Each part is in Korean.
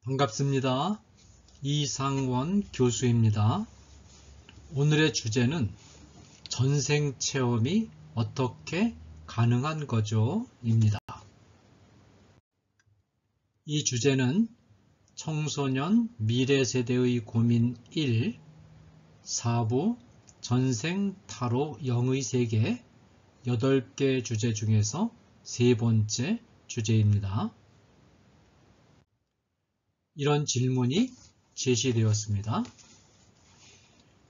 반갑습니다. 이상원 교수입니다. 오늘의 주제는 전생 체험이 어떻게 가능한 거죠? 입니다. 이 주제는 청소년 미래 세대의 고민 1, 4부 전생 타로 영의 세계 8개 주제 중에서 세 번째 주제입니다. 이런 질문이 제시되었습니다.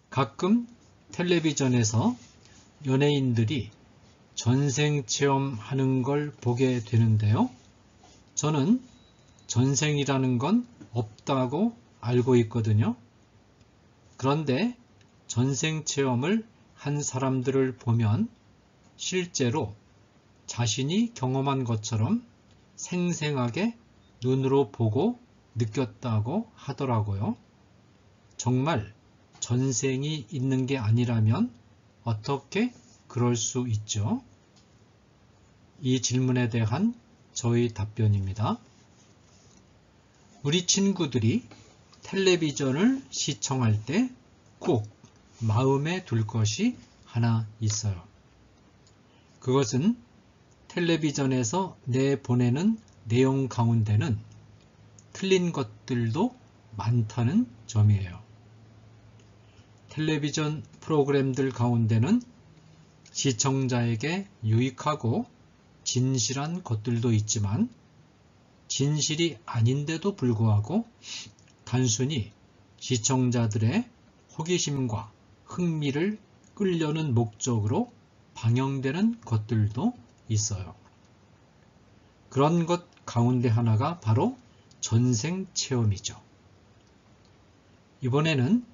가끔 텔레비전에서 연예인들이 전생 체험하는 걸 보게 되는데요. 저는 전생이라는 건 없다고 알고 있거든요. 그런데 전생 체험을 한 사람들을 보면 실제로 자신이 경험한 것처럼 생생하게 눈으로 보고 느꼈다고 하더라고요. 정말 전생이 있는 게 아니라면 어떻게 그럴 수 있죠? 이 질문에 대한 저의 답변입니다. 우리 친구들이 텔레비전을 시청할 때 꼭 마음에 둘 것이 하나 있어요. 그것은 텔레비전에서 내보내는 내용 가운데는 틀린 것들도 많다는 점이에요. 텔레비전 프로그램들 가운데는 시청자에게 유익하고 진실한 것들도 있지만 진실이 아닌데도 불구하고 단순히 시청자들의 호기심과 흥미를 끌려는 목적으로 방영되는 것들도 있어요. 그런 것 가운데 하나가 바로 전생 체험이죠. 이번에는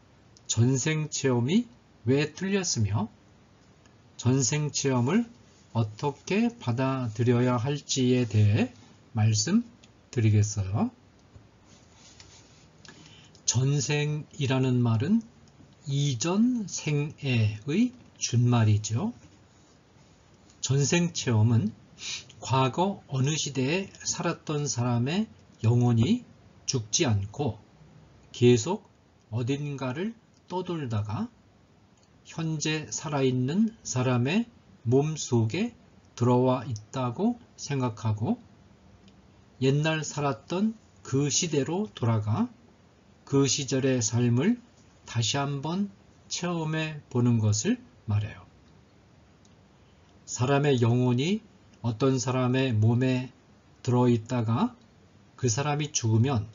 전생 체험이 왜 틀렸으며 전생 체험을 어떻게 받아들여야 할지에 대해 말씀드리겠어요. 전생이라는 말은 이전 생애의 준말이죠. 전생 체험은 과거 어느 시대에 살았던 사람의 영혼이 죽지 않고 계속 어딘가를 떠돌다가 현재 살아있는 사람의 몸 속에 들어와 있다고 생각하고 옛날 살았던 그 시대로 돌아가 그 시절의 삶을 다시 한번 체험해 보는 것을 말해요. 사람의 영혼이 어떤 사람의 몸에 들어있다가 그 사람이 죽으면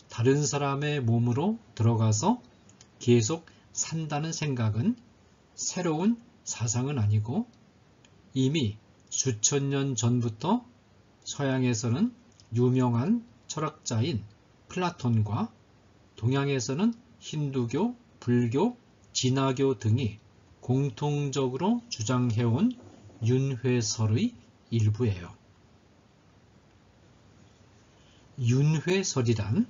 다른 사람의 몸으로 들어가서 계속 산다는 생각은 새로운 사상은 아니고 이미 수천 년 전부터 서양에서는 유명한 철학자인 플라톤과 동양에서는 힌두교, 불교, 진화교 등이 공통적으로 주장해온 윤회설의 일부예요. 윤회설이란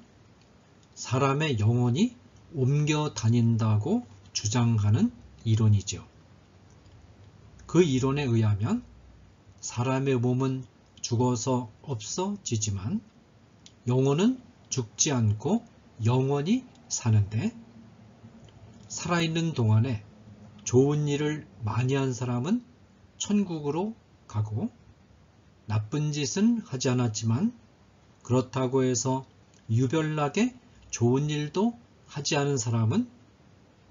사람의 영혼이 옮겨 다닌다고 주장하는 이론이죠. 그 이론에 의하면 사람의 몸은 죽어서 없어지지만 영혼은 죽지 않고 영원히 사는데 살아있는 동안에 좋은 일을 많이 한 사람은 천국으로 가고 나쁜 짓은 하지 않았지만 그렇다고 해서 유별나게 좋은 일도 하지 않은 사람은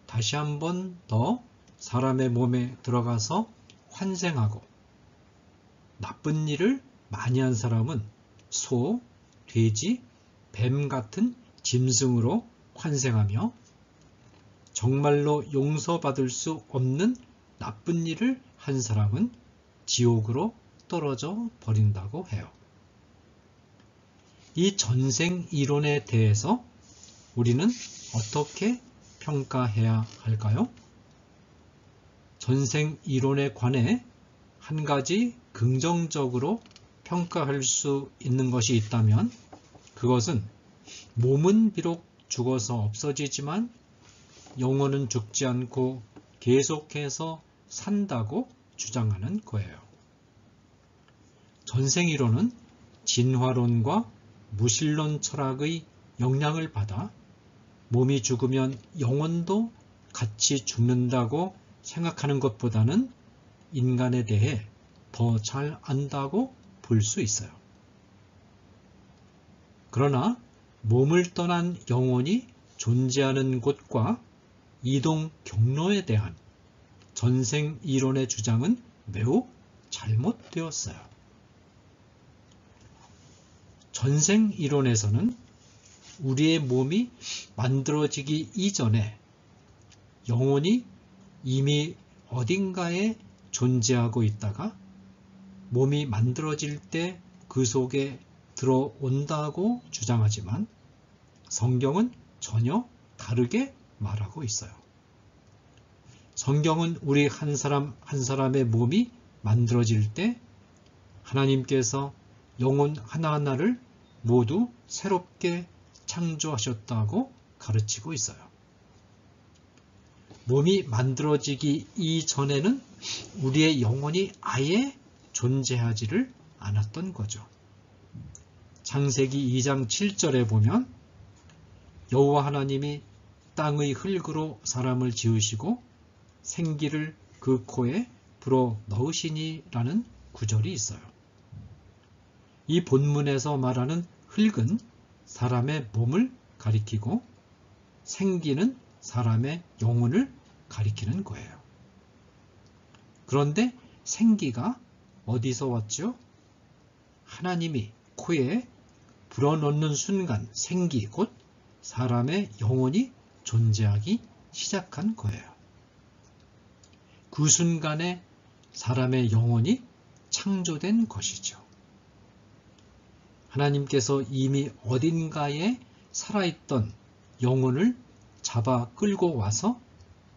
다시 한 번 더 사람의 몸에 들어가서 환생하고 나쁜 일을 많이 한 사람은 소, 돼지, 뱀 같은 짐승으로 환생하며 정말로 용서받을 수 없는 나쁜 일을 한 사람은 지옥으로 떨어져 버린다고 해요. 이 전생 이론에 대해서 우리는 어떻게 평가해야 할까요? 전생 이론에 관해 한 가지 긍정적으로 평가할 수 있는 것이 있다면 그것은 몸은 비록 죽어서 없어지지만 영혼은 죽지 않고 계속해서 산다고 주장하는 거예요. 전생이론은 진화론과 무신론 철학의 영향을 받아 몸이 죽으면 영혼도 같이 죽는다고 생각하는 것보다는 인간에 대해 더 잘 안다고 볼 수 있어요. 그러나 몸을 떠난 영혼이 존재하는 곳과 이동 경로에 대한 전생 이론의 주장은 매우 잘못되었어요. 전생 이론에서는 우리의 몸이 만들어지기 이전에 영혼이 이미 어딘가에 존재하고 있다가 몸이 만들어질 때 그 속에 들어온다고 주장하지만 성경은 전혀 다르게 말하고 있어요. 성경은 우리 한 사람 한 사람의 몸이 만들어질 때 하나님께서 영혼 하나하나를 모두 새롭게 창조하셨다고 가르치고 있어요. 몸이 만들어지기 이전에는 우리의 영혼이 아예 존재하지를 않았던 거죠. 창세기 2장 7절에 보면 여호와 하나님이 땅의 흙으로 사람을 지으시고 생기를 그 코에 불어 넣으시니라는 구절이 있어요. 이 본문에서 말하는 흙은 사람의 몸을 가리키고 생기는 사람의 영혼을 가리키는 거예요. 그런데 생기가 어디서 왔죠? 하나님이 코에 불어넣는 순간 생기 곧 사람의 영혼이 존재하기 시작한 거예요. 그 순간에 사람의 영혼이 창조된 것이죠. 하나님께서 이미 어딘가에 살아있던 영혼을 잡아 끌고 와서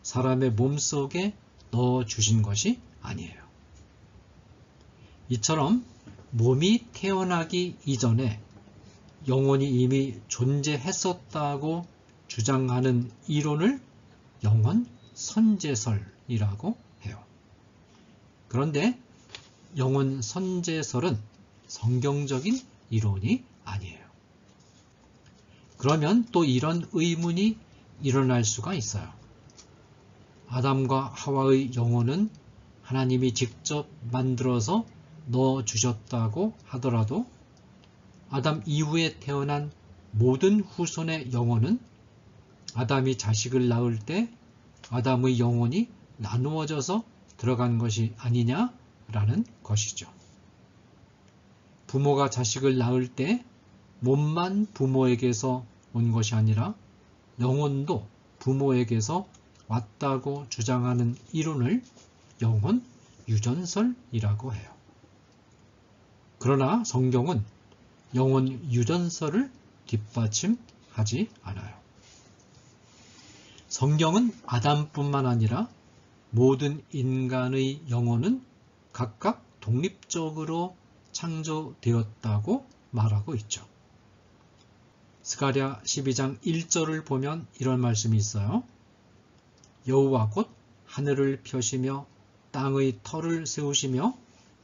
사람의 몸속에 넣어주신 것이 아니에요. 이처럼 몸이 태어나기 이전에 영혼이 이미 존재했었다고 주장하는 이론을 영혼 선제설이라고 해요. 그런데 영혼 선제설은 성경적인 이론이 아니에요. 그러면 또 이런 의문이 일어날 수가 있어요. 아담과 하와의 영혼은 하나님이 직접 만들어서 넣어주셨다고 하더라도 아담 이후에 태어난 모든 후손의 영혼은 아담이 자식을 낳을 때 아담의 영혼이 나누어져서 들어간 것이 아니냐라는 것이죠. 부모가 자식을 낳을 때 몸만 부모에게서 온 것이 아니라 영혼도 부모에게서 왔다고 주장하는 이론을 영혼 유전설이라고 해요. 그러나 성경은 영혼 유전설을 뒷받침하지 않아요. 성경은 아담뿐만 아니라 모든 인간의 영혼은 각각 독립적으로 창조되었다고 말하고 있죠. 스가랴 12장 1절을 보면 이런 말씀이 있어요. 여호와 곧 하늘을 펴시며 땅의 터를 세우시며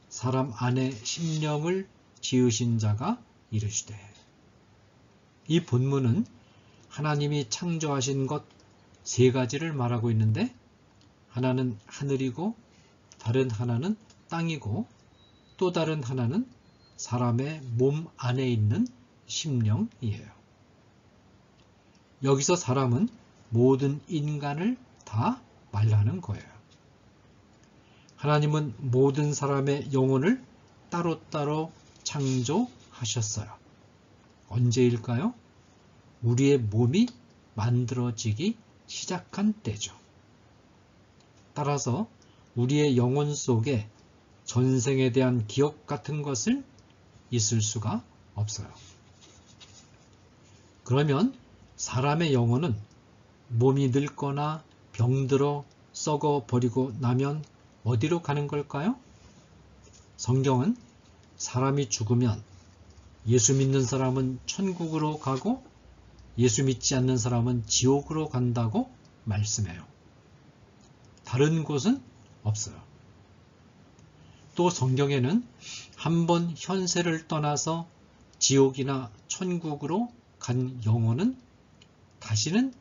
사람 안에 심령을 지으신 자가 이르시되. 이 본문은 하나님이 창조하신 것 세 가지를 말하고 있는데 하나는 하늘이고 다른 하나는 땅이고 또 다른 하나는 사람의 몸 안에 있는 심령이에요. 여기서 사람은 모든 인간을 다 말하는 거예요. 하나님은 모든 사람의 영혼을 따로따로 창조하셨어요. 언제일까요? 우리의 몸이 만들어지기 시작한 때죠. 따라서 우리의 영혼 속에 전생에 대한 기억 같은 것을 있을 수가 없어요. 그러면 사람의 영혼은 몸이 늙거나 병들어 썩어버리고 나면 어디로 가는 걸까요? 성경은 사람이 죽으면 예수 믿는 사람은 천국으로 가고 예수 믿지 않는 사람은 지옥으로 간다고 말씀해요. 다른 곳은 없어요. 또 성경에는 한번 현세를 떠나서 지옥이나 천국으로 간 영혼은 다시는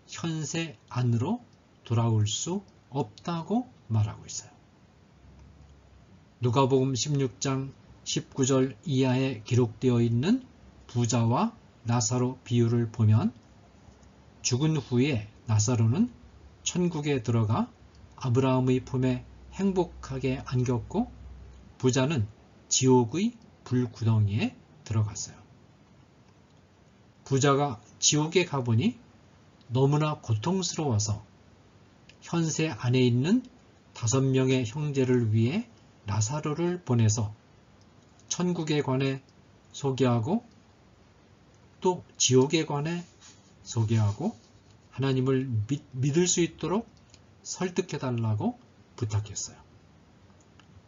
현세 안으로 돌아올 수 없다고 말하고 있어요. 누가복음 16장 19절 이하에 기록되어 있는 부자와 나사로 비유를 보면 죽은 후에 나사로는 천국에 들어가 아브라함의 품에 행복하게 안겼고 부자는 지옥의 불구덩이에 들어갔어요. 부자가 지옥에 가보니 너무나 고통스러워서 현세 안에 있는 5명의 형제를 위해 나사로를 보내서 천국에 관해 소개하고 또 지옥에 관해 소개하고 하나님을 믿을 수 있도록 설득해달라고 부탁했어요.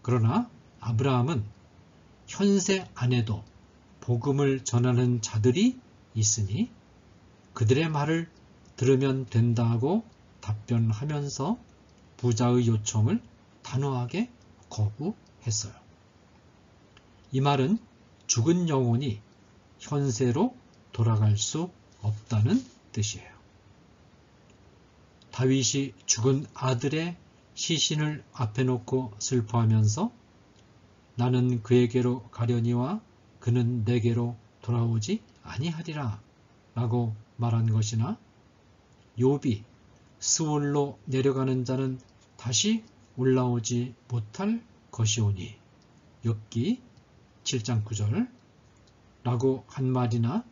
그러나 아브라함은 현세 안에도 복음을 전하는 자들이 있으니 그들의 말을 들으면 된다고 답변하면서 부자의 요청을 단호하게 거부했어요. 이 말은 죽은 영혼이 현세로 돌아갈 수 없다는 뜻이에요. 다윗이 죽은 아들의 시신을 앞에 놓고 슬퍼하면서 나는 그에게로 가려니와 그는 내게로 돌아오지 아니하리라 라고 말한 것이나 욥이 스올로 내려가는 자는 다시 올라오지 못할 것이오니 욥기 7장 9절 라고 한 말이나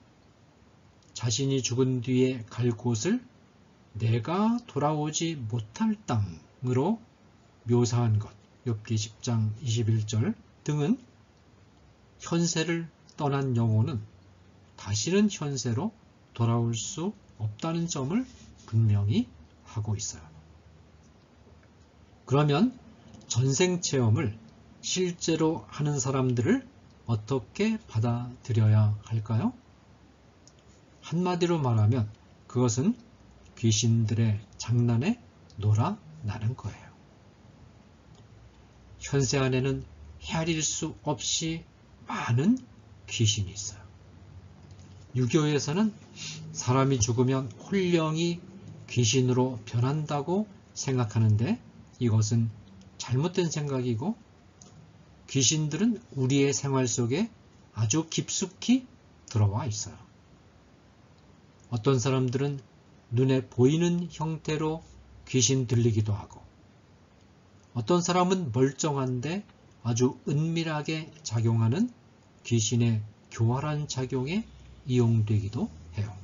자신이 죽은 뒤에 갈 곳을 내가 돌아오지 못할 땅으로 묘사한 것 욥기 10장 21절 등은 현세를 떠난 영혼은 다시는 현세로 돌아올 수 없다는 점을 분명히 하고 있어요. 그러면 전생체험을 실제로 하는 사람들을 어떻게 받아들여야 할까요? 한마디로 말하면 그것은 귀신들의 장난에 놀아나는 거예요. 현세 안에는 헤아릴 수 없이 많은 귀신이 있어요. 유교에서는 사람이 죽으면 혼령이 귀신으로 변한다고 생각하는데 이것은 잘못된 생각이고 귀신들은 우리의 생활 속에 아주 깊숙이 들어와 있어요. 어떤 사람들은 눈에 보이는 형태로 귀신 들리기도 하고 어떤 사람은 멀쩡한데 아주 은밀하게 작용하는 귀신의 교활한 작용에 이용되기도 해요.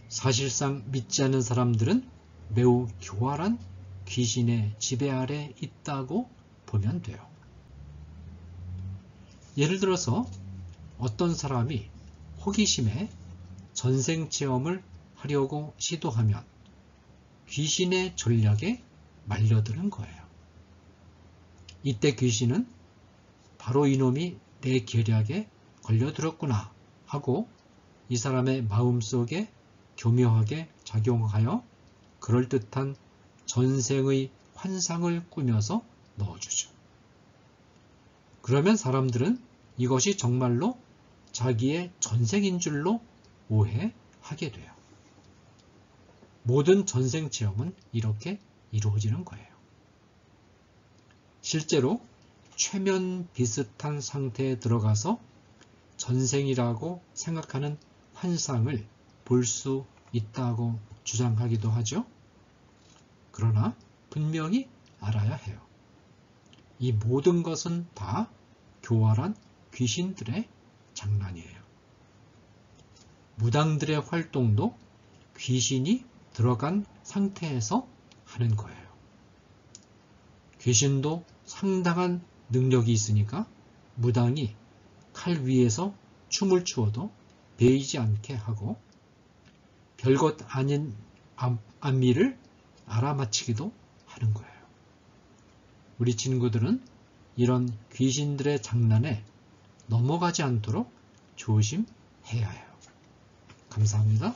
사실상 믿지 않는 사람들은 매우 교활한 귀신의 지배 아래 있다고 보면 돼요. 예를 들어서 어떤 사람이 호기심에 전생체험을 하려고 시도하면 귀신의 전략에 말려드는 거예요. 이때 귀신은 바로 이놈이 내 계략에 걸려들었구나 하고 이 사람의 마음속에 교묘하게 작용하여 그럴듯한 전생의 환상을 꾸며서 넣어주죠. 그러면 사람들은 이것이 정말로 자기의 전생인 줄로 오해하게 돼요. 모든 전생 체험은 이렇게 이루어지는 거예요. 실제로 최면 비슷한 상태에 들어가서 전생이라고 생각하는 환상을 볼 수 있다고 주장하기도 하죠. 그러나 분명히 알아야 해요. 이 모든 것은 다 교활한 귀신들의 장난이에요. 무당들의 활동도 귀신이 들어간 상태에서 하는 거예요. 귀신도 상당한 능력이 있으니까 무당이 칼 위에서 춤을 추어도 베이지 않게 하고 별것 아닌 안미를 알아맞히기도 하는 거예요. 우리 친구들은 이런 귀신들의 장난에 넘어가지 않도록 조심해야 해요. 감사합니다.